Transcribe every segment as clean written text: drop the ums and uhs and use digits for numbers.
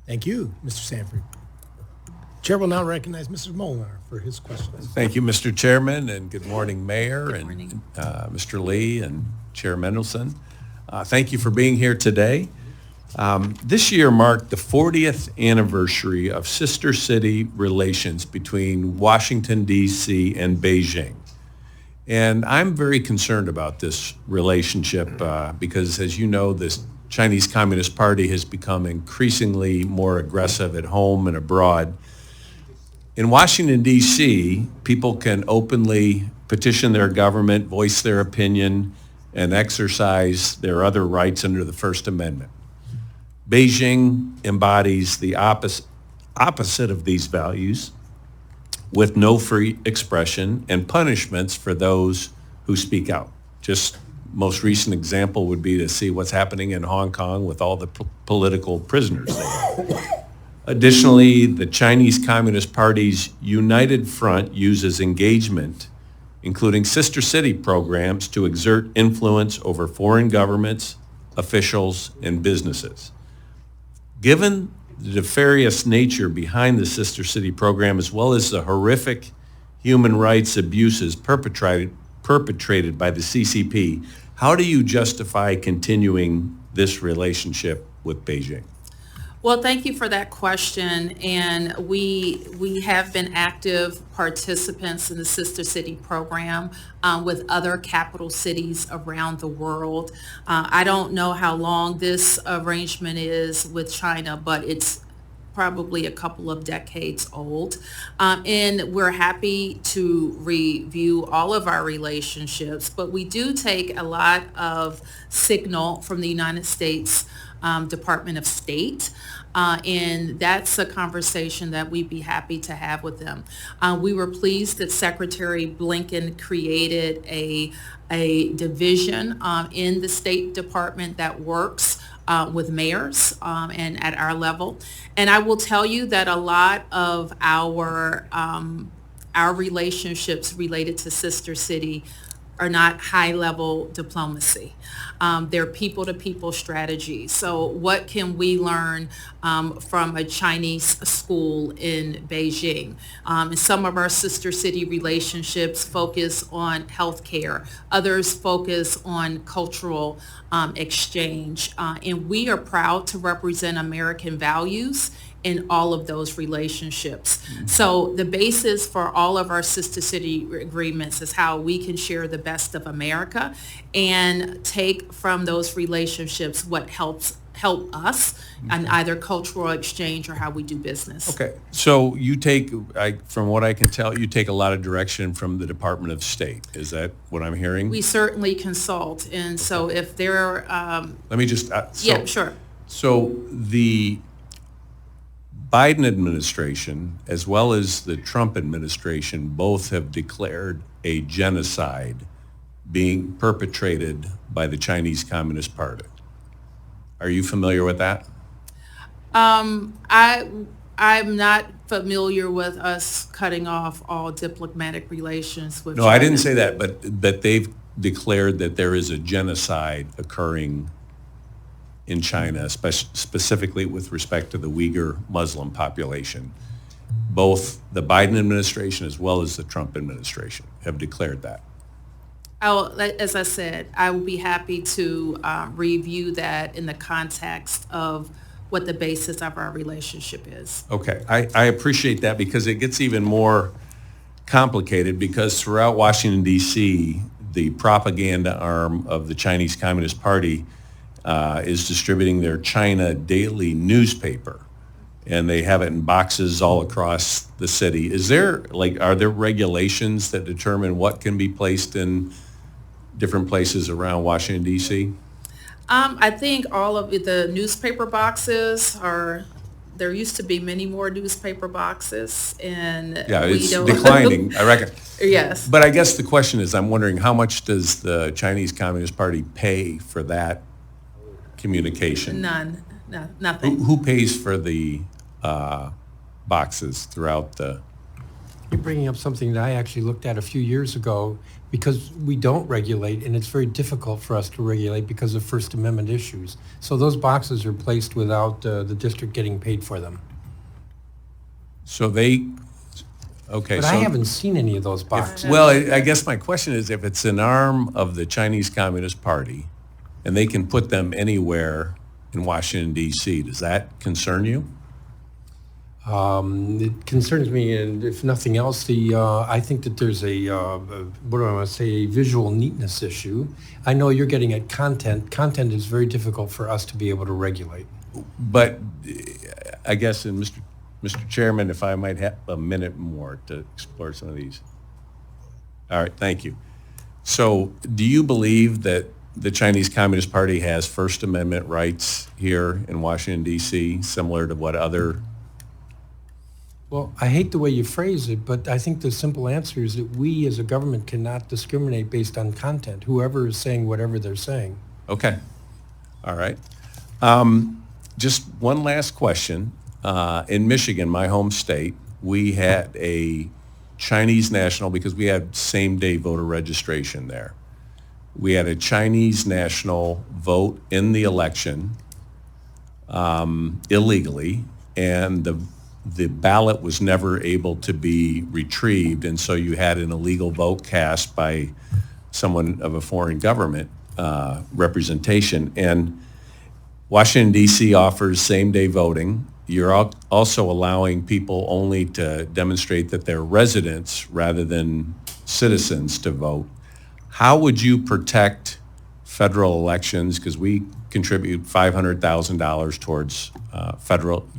Thank you, Mr. Sanford. Chair will now recognize Mr. Molnar for his questions. Thank you, Mr. Chairman, and good morning, Mayor, Good and morning. Mr. Lee and Chair Mendelson. Thank you for being here today. This year marked the 40th anniversary of sister city relations between Washington, D.C. and Beijing. And I'm very concerned about this relationship because, as you know, this Chinese Communist Party has become increasingly more aggressive at home and abroad. In Washington, D.C., people can openly petition their government, voice their opinion, and exercise their other rights under the First Amendment. Beijing embodies the opposite of these values, with no free expression and punishments for those who speak out. Just most recent example would be to see what's happening in Hong Kong with all the political prisoners there. Additionally, the Chinese Communist Party's United Front uses engagement, including sister city programs, to exert influence over foreign governments, officials, and businesses. Given the nefarious nature behind the sister city program, as well as the horrific human rights abuses perpetrated by the CCP, how do you justify continuing this relationship with Beijing? Well, thank you for that question. And we have been active participants in the Sister City program with other capital cities around the world. I don't know how long this arrangement is with China, but it's probably a couple of decades old. And we're happy to review all of our relationships, but we do take a lot of signal from the United States Department of State. And that's a conversation that we'd be happy to have with them. We were pleased that Secretary Blinken created a division in the State Department that works with mayors and at our level. And I will tell you that a lot of our relationships related to Sister City are not high-level diplomacy. They're people-to-people strategies. So what can we learn from a Chinese school in Beijing? And some of our sister city relationships focus on healthcare. Others focus on cultural exchange. And we are proud to represent American values in all of those relationships. So the basis for all of our sister city agreements is how we can share the best of America and take from those relationships what help us on either cultural exchange or how we do business. Okay, so you take, from what I can tell, you take a lot of direction from the Department of State. Is that what I'm hearing? We certainly consult, and so if there are, Let me just, yeah, sure. So the Biden administration, as well as the Trump administration, both have declared a genocide being perpetrated by the Chinese Communist Party. Are you familiar with that? I'm not familiar with us cutting off all diplomatic relations with No, I didn't China. say that, but they've declared that there is a genocide occurring in China, specifically with respect to the Uyghur Muslim population. Both the Biden administration as well as the Trump administration have declared that. As I said, I will be happy to review that in the context of what the basis of our relationship is. Okay, I appreciate that because it gets even more complicated because throughout Washington, D.C., the propaganda arm of the Chinese Communist Party is distributing their China daily newspaper, and they have it in boxes all across the city. Are there regulations that determine what can be placed in different places around Washington, D.C.? I think all of the newspaper boxes there used to be many more newspaper boxes, and Yeah, we it's don't. declining, I reckon. Yes. But I guess the question is, I'm wondering how much does the Chinese Communist Party pay for that communication? None. No, nothing. Who pays for the boxes throughout the You're bringing up something that I actually looked at a few years ago because we don't regulate, and it's very difficult for us to regulate because of First Amendment issues. So those boxes are placed without the district getting paid for them. So they, okay. But so I haven't seen any of those boxes. Well, I guess my question is, if it's an arm of the Chinese Communist Party and they can put them anywhere in Washington DC, does that concern you? It concerns me, and if nothing else, I think that there's what do I want to say, a visual neatness issue. I know you're getting at content. Content is very difficult for us to be able to regulate. But I guess, and Mr. Chairman, if I might have a minute more to explore some of these. All right, thank you. So do you believe that the Chinese Communist Party has First Amendment rights here in Washington, D.C., similar to what other... Well, I hate the way you phrase it, but I think the simple answer is that we as a government cannot discriminate based on content, whoever is saying whatever they're saying. Okay, all right. Just one last question. In Michigan, my home state, we had a Chinese national, because we had same-day voter registration there. We had a Chinese national vote in the election illegally, and the ballot was never able to be retrieved, and so you had an illegal vote cast by someone of a foreign government representation. And Washington, D.C. offers same-day voting. You're also allowing people only to demonstrate that they're residents rather than citizens to vote. How would you protect federal elections? Because we contribute $500,000 towards federal,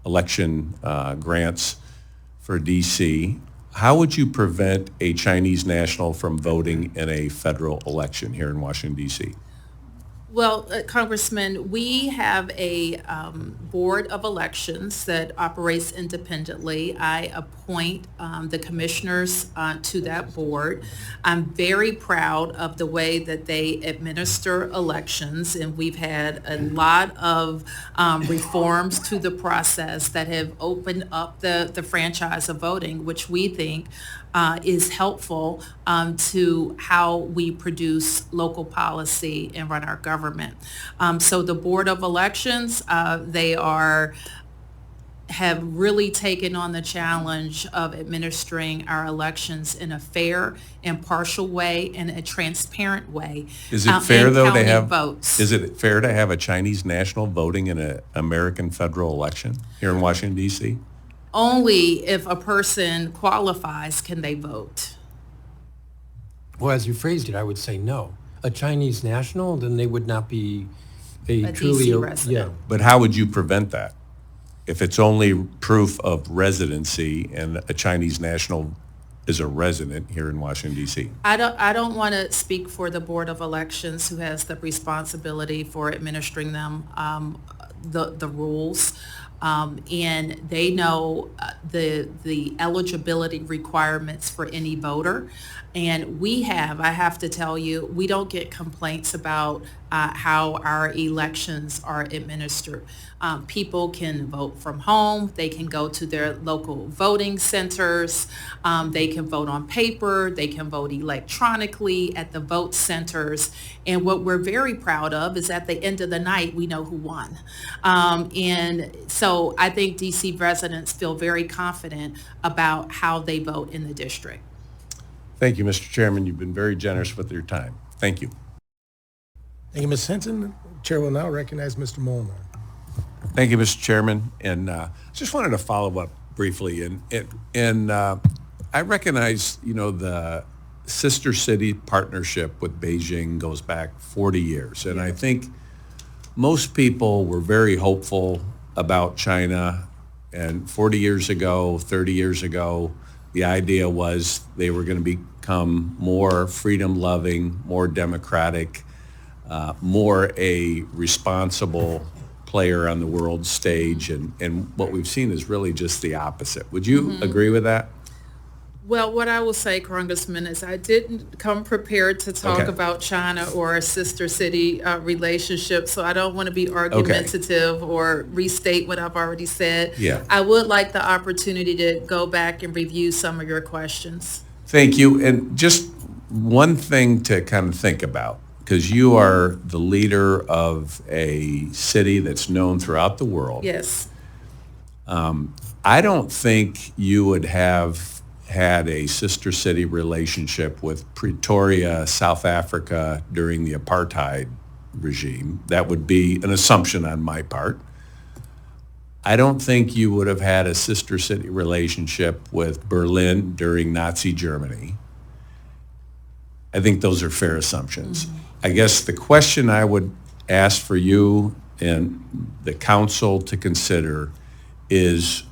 election grants for D.C. How would you prevent a Chinese national from voting in a federal election here in Washington, D.C.? Well, Congressman, we have a board of elections that operates independently. I appoint the commissioners to that board. I'm very proud of the way that they administer elections, and we've had a lot of reforms to the process that have opened up the franchise of voting, which we think is helpful to how we produce local policy and run our government. So the Board of Elections, they have really taken on the challenge of administering our elections in a fair, impartial way and a transparent way. Is it fair, and though, to counting have votes. Is it fair to have a Chinese national voting in an American federal election here in Washington, D.C.? Only if a person qualifies can they vote. Well, as you phrased it, I would say no. A Chinese national, then they would not be a truly... DC resident. Yeah. But how would you prevent that? If it's only proof of residency and a Chinese national is a resident here in Washington, D.C.? I don't want to speak for the Board of Elections, who has the responsibility for administering them, the rules. And they know the eligibility requirements for any voter. And I have to tell you, we don't get complaints about how our elections are administered. People can vote from home. They can go to their local voting centers. They can vote on paper. They can vote electronically at the vote centers. And what we're very proud of is at the end of the night, we know who won. And so I think DC residents feel very confident about how they vote in the district. Thank you, Mr. Chairman. You've been very generous with your time. Thank you. Thank you, Ms. Henson. Chair will now recognize Mr. Moolenaar. Thank you, Mr. Chairman. And just wanted to follow up briefly. And I recognize, the sister city partnership with Beijing goes back 40 years. And I think most people were very hopeful about China. And 40 years ago, 30 years ago, the idea was they were going to become more freedom-loving, more democratic, more a responsible player on the world stage. And what we've seen is really just the opposite. Would you agree with that? Well, what I will say, Congressman, is I didn't come prepared to talk Okay. about China or a sister city relationship, so I don't want to be argumentative or restate what I've already said. Yeah. I would like the opportunity to go back and review some of your questions. Thank you. And just one thing to kind of think about, because you are the leader of a city that's known throughout the world. Yes. I don't think you would have had a sister city relationship with Pretoria, South Africa during the apartheid regime. That would be an assumption on my part. I don't think you would have had a sister city relationship with Berlin during Nazi Germany. I think those are fair assumptions. I guess the question I would ask for you and the council to consider is,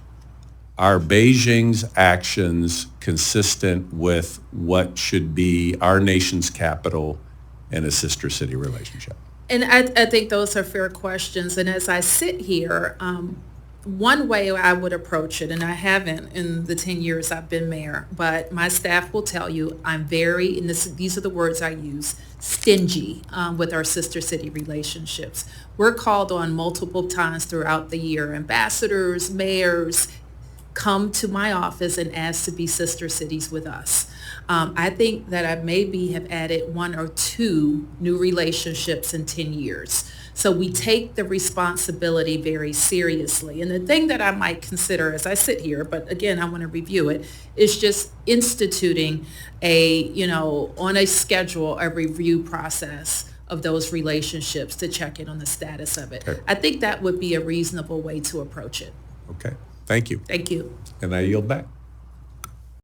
are Beijing's actions consistent with what should be our nation's capital and a sister city relationship? And I think those are fair questions. And as I sit here, one way I would approach it, and I haven't in the 10 years I've been mayor, but my staff will tell you I'm very, and these are the words I use, stingy with our sister city relationships. We're called on multiple times throughout the year. Ambassadors, mayors come to my office and ask to be sister cities with us. I think that I maybe have added 1 or 2 new relationships in 10 years. So we take the responsibility very seriously. And the thing that I might consider as I sit here, but again, I want to review it, is just instituting on a schedule, a review process of those relationships to check in on the status of it. Okay. I think that would be a reasonable way to approach it. Okay, thank you. Thank you. And I yield back.